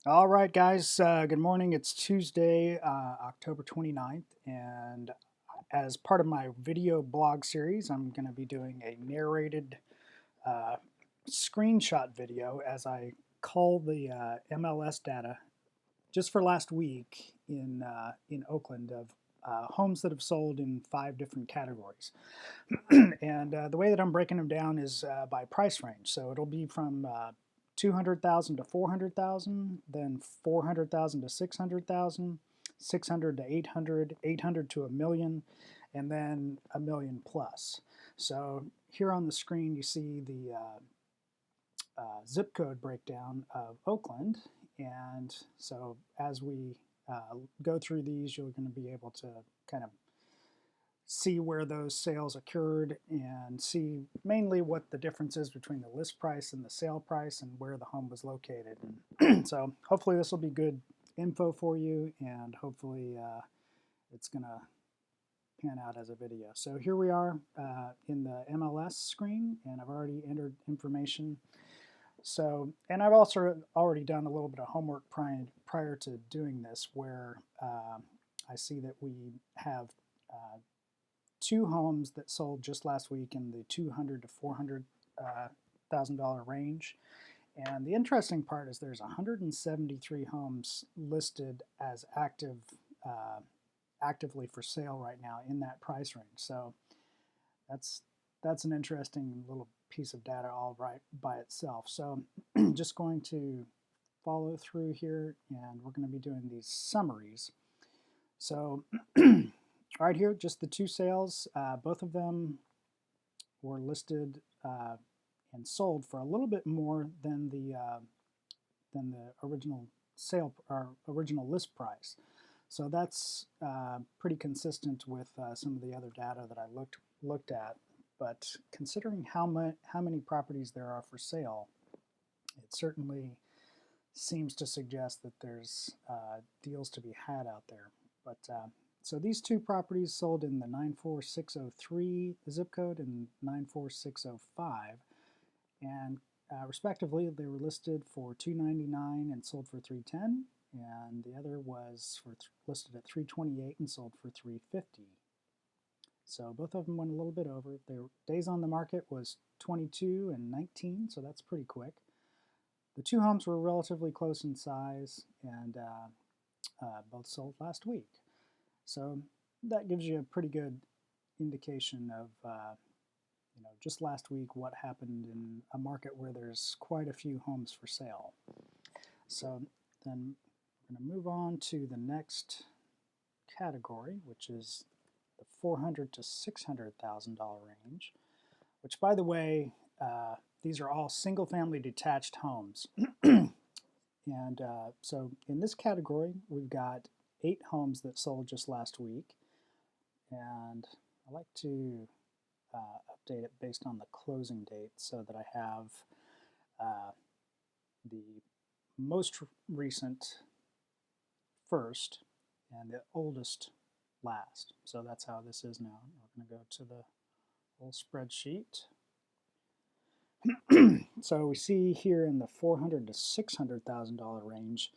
All right, guys, good morning. It's Tuesday, October 29th, and as part of my video blog series, I'm going to be doing a narrated uh, screenshot video as I call the MLS data just for last week in Oakland of homes that have sold in 5 different categories. And the way that I'm breaking them down is by price range. So it'll be from 200,000 to 400,000, then 400,000 to 600,000, 600 to 800, 800 to a million, and then a million plus. So here on the screen you see the zip code breakdown of Oakland, and so as we go through these, you're going to be able to kind of see where those sales occurred and see mainly what the difference is between the list price and the sale price and where the home was located. And so hopefully this will be good info for you, and hopefully it's going to pan out as a video. So here we are in the MLS screen, and I've already entered information. So, and I've also already done a little bit of homework prior to doing this, where I see that we have 2 homes that sold just last week in the $200,000 to $400,000 range. And the interesting part is there's 173 homes listed as actively for sale right now in that price range. So that's an interesting little piece of data all right by itself. So just going to follow through here, and we're going to be doing these summaries. So right here, just the 2 sales. Both of them were listed and sold for a little bit more than the original sale or original list price. So that's pretty consistent with some of the other data that I looked at. But considering how many properties there are for sale, it certainly seems to suggest that there's deals to be had out there. But so these 2 properties sold in the 94603 zip code and 94605, and respectively they were listed for $299 and sold for $310, and the other was listed at $328 and sold for $350. So both of them went a little bit over. Their days on the market was 22 and 19, so that's pretty quick. The 2 homes were relatively close in size, and both sold last week. So that gives you a pretty good indication of just last week what happened in a market where there's quite a few homes for sale. So then we're going to move on to the next category, which is the $400,000 to $600,000 range, which, by the way, these are all single-family detached homes. And so in this category, we've got 8 homes that sold just last week, and I like to update it based on the closing date so that I have the most recent first and the oldest last. So that's how this is now. We're going to go to the whole spreadsheet. So we see here in the $400,000 to $600,000 range,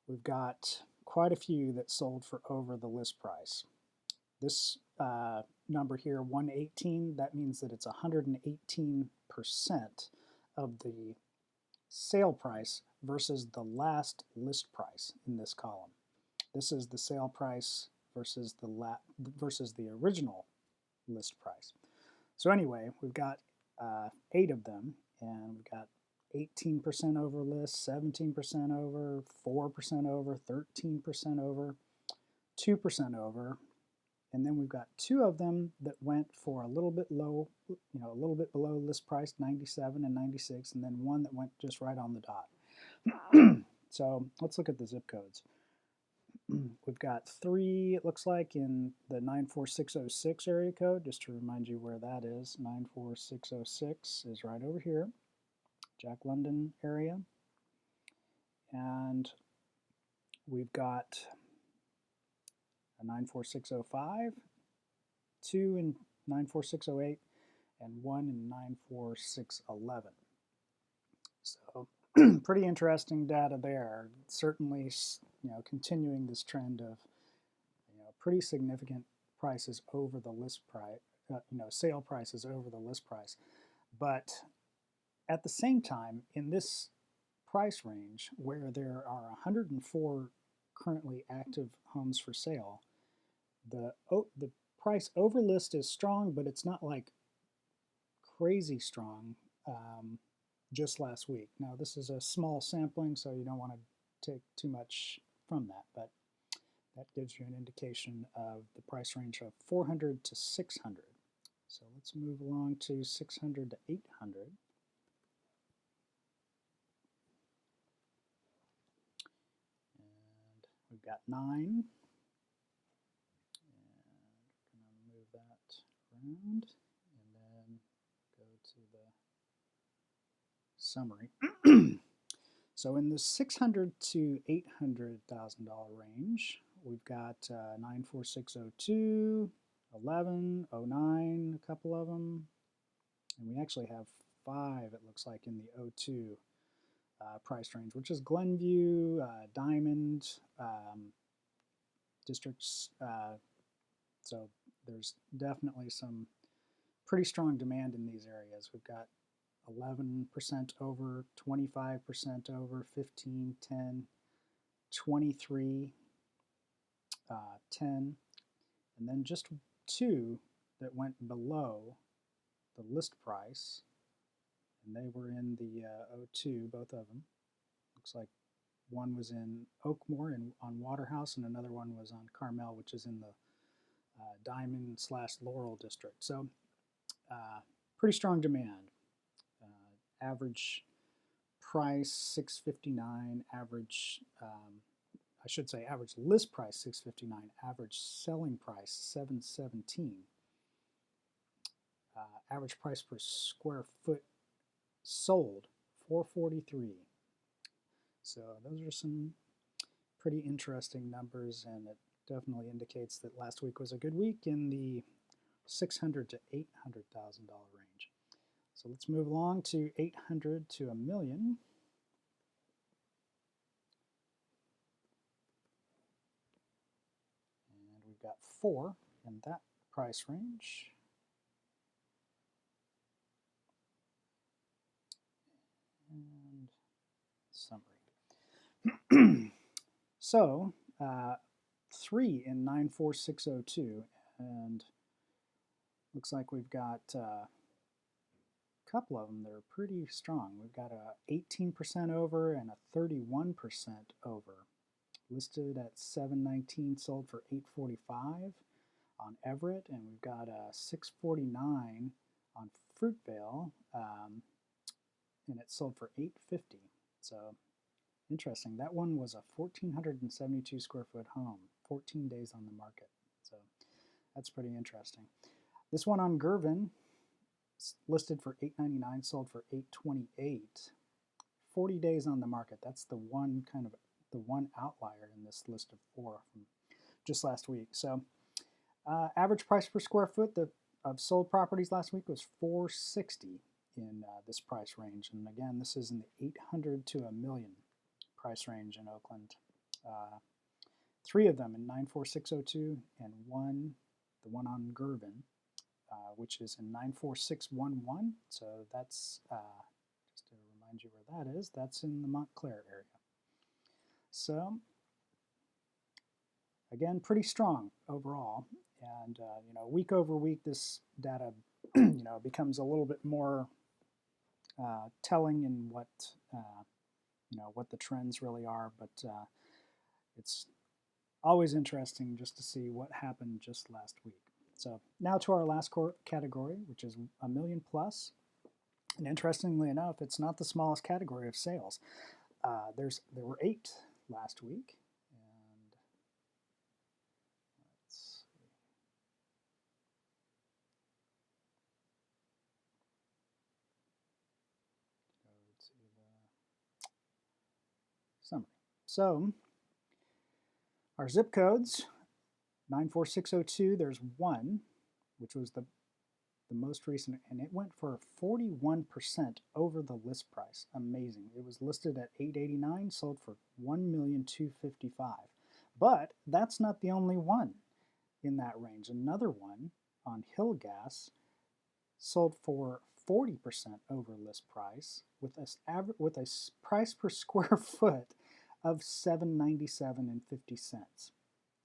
we've got quite a few that sold for over the list price. This number here, 118, that means that it's 118% of the sale price versus the last list price in this column. This is the sale price versus the original list price. So anyway, we've got 8 of them, and we've got 18% over list, 17% over, 4% over, 13% over, 2% over, and then we've got 2 of them that went for a little bit low, a little bit below list price, 97 and 96, and then 1 that went just right on the dot. So let's look at the zip codes. We've got 3, it looks like, in the 94606 area code, just to remind you where that is. 94606 is right over here, Jack London area. And we've got a 94605, 2 in 94608, and 1 in 94611. So pretty interesting data there. Certainly, continuing this trend of pretty significant prices over the list price, sale prices over the list price. But at the same time, in this price range where there are 104 currently active homes for sale, the price over list is strong, but it's not like crazy strong. Just last week. Now this is a small sampling, so you don't want to take too much from that, but that gives you an indication of the price range of 400 to 600. So let's move along to 600 to 800. And we've got 9. And we're going to move that around and then go to the summary. So in the $600,000 to $800,000 range, we've got 94602, 11, 09, a couple of them, and we actually have 5, it looks like, in the 02 price range, which is Glenview, Diamond, districts. So there's definitely some pretty strong demand in these areas. We've got 11% over, 25% over, 15, 10, 23, 10, and then just 2 that went below the list price, and they were in the 02, both of them. Looks like one was in Oakmore on Waterhouse, and another one was on Carmel, which is in the Diamond/Laurel district. So pretty strong demand. Average price $659, average average list price $659, average selling price $717, average price per square foot sold $443. So those are some pretty interesting numbers, and it definitely indicates that last week was a good week in the $600,000 to $800,000 range. So let's move along to 800 to $1 million. And we've got 4 in that price range. And summary. So 3 in 94602, and looks like we've got couple of them that are pretty strong. We've got a 18% over and a 31% over. Listed at 719, sold for 845 on Everett, and we've got a 649 on Fruitvale, and it sold for 850. So interesting. That one was a 1,472 square foot home, 14 days on the market. So that's pretty interesting. This one on Gervin, listed for $899, sold for $828. 40 days on the market. That's the one outlier in this list of 4 from just last week. So average price per square foot of sold properties last week was $460 in this price range. And again, this is in the 800 to $1 million price range in Oakland. 3 of them in 94602, and the one on Gervin, which is in 94611. So that's, just to remind you where that is, that's in the Montclair area. So again, pretty strong overall. And week over week, this data becomes a little bit more telling in what what the trends really are. But it's always interesting just to see what happened just last week. So now to our last category, which is $1 million plus. And interestingly enough, it's not the smallest category of sales. There were 8 last week. And let's see. Go to the summary. So our zip codes, 94602, there's 1, which was the the most recent, and it went for 41% over the list price. Amazing. It was listed at $889, sold for $1,255,000. But that's not the only one in that range. Another one on Hill Gas sold for 40% over list price with a price per square foot of $797.50.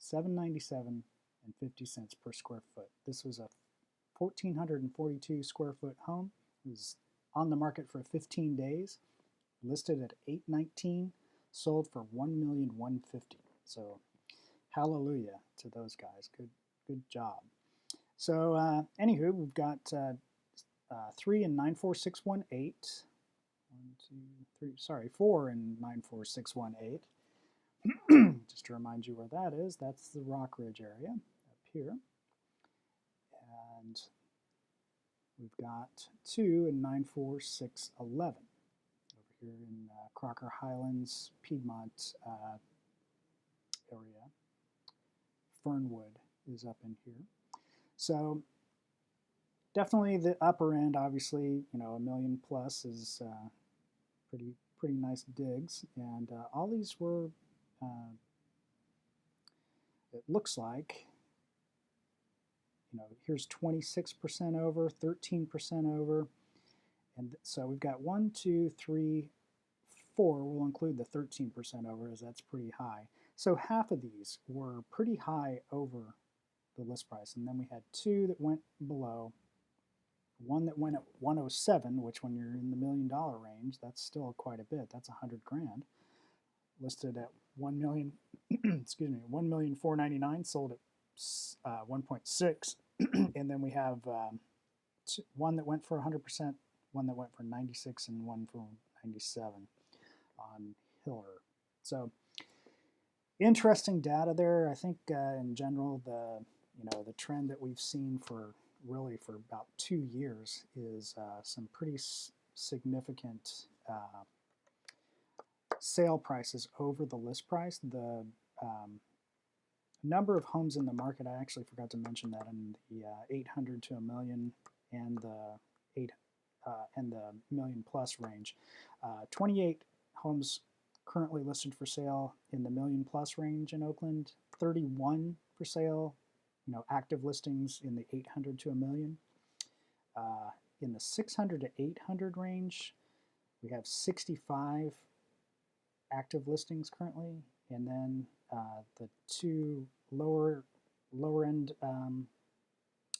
$797.50 per square foot. This was a 1,442 square foot home. It was on the market for 15 days, listed at $819, sold for $1,150,000. So hallelujah to those guys. Good job. So anywho, we've got 3 and 94618. 4 and 94618. Just to remind you where that is, that's the Rock Ridge area up here. And we've got 2 and 94611 over here in Crocker Highlands, Piedmont area. Fernwood is up in here. So definitely the upper end, obviously, you know, $1 million plus is pretty nice digs, and all these were, it looks like, you know, here's 26% over, 13% over, and so we've got 1, 2, 3, 4. We'll include the 13% over as that's pretty high. So half of these were pretty high over the list price, and then we had 2 that went below. One that went at 107, which when you're in the $1 million range, that's still quite a bit. That's $100,000. Listed at 1 million, excuse me, 1,499,000, sold at 1.6, and then we have one that went for 100%, one that went for 96, and one for 97 on Hiller. So interesting data there. I think in general the trend that we've seen for about 2 years is some pretty significant sale prices over the list price. The number of homes in the market, I actually forgot to mention that in the 800 to $1 million and the $1 million plus range. 28 homes currently listed for sale in the $1 million plus range in Oakland, 31 for sale, you know, active listings in the 800 to $1 million. In the 600 to 800 range, we have 65 active listings currently, and then the 2 lower end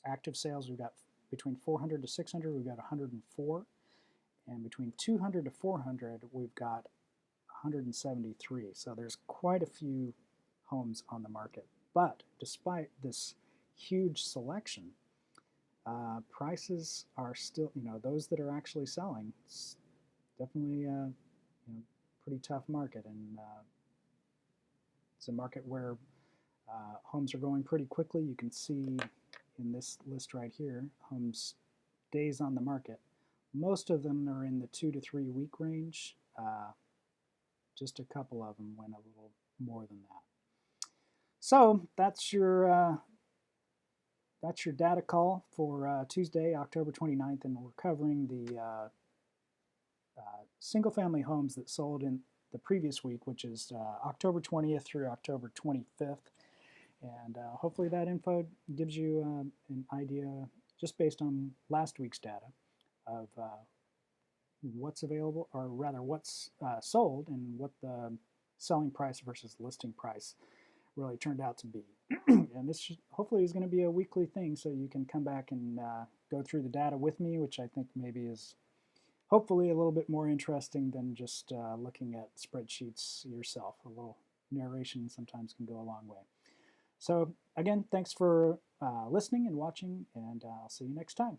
active sales, we've got between 400 to 600, we've got 104, and between 200 to 400, we've got 173. So there's quite a few homes on the market. But despite this huge selection, prices are still, you know, those that are actually selling, it's definitely you know, pretty tough market, and it's a market where homes are going pretty quickly. You can see in this list right here, homes days on the market. Most of them are in the 2 to 3 week range. Just a couple of them went a little more than that. So that's your data call for Tuesday, October 29th, and we're covering the single-family homes that sold in the previous week, which is October 20th through October 25th. And hopefully that info gives you an idea, just based on last week's data, of what's available, or rather what's sold, and what the selling price versus listing price really turned out to be. And this hopefully is going to be a weekly thing, so you can come back and go through the data with me, which I think maybe is hopefully a little bit more interesting than just looking at spreadsheets yourself. A little narration sometimes can go a long way. So again, thanks for listening and watching, and I'll see you next time.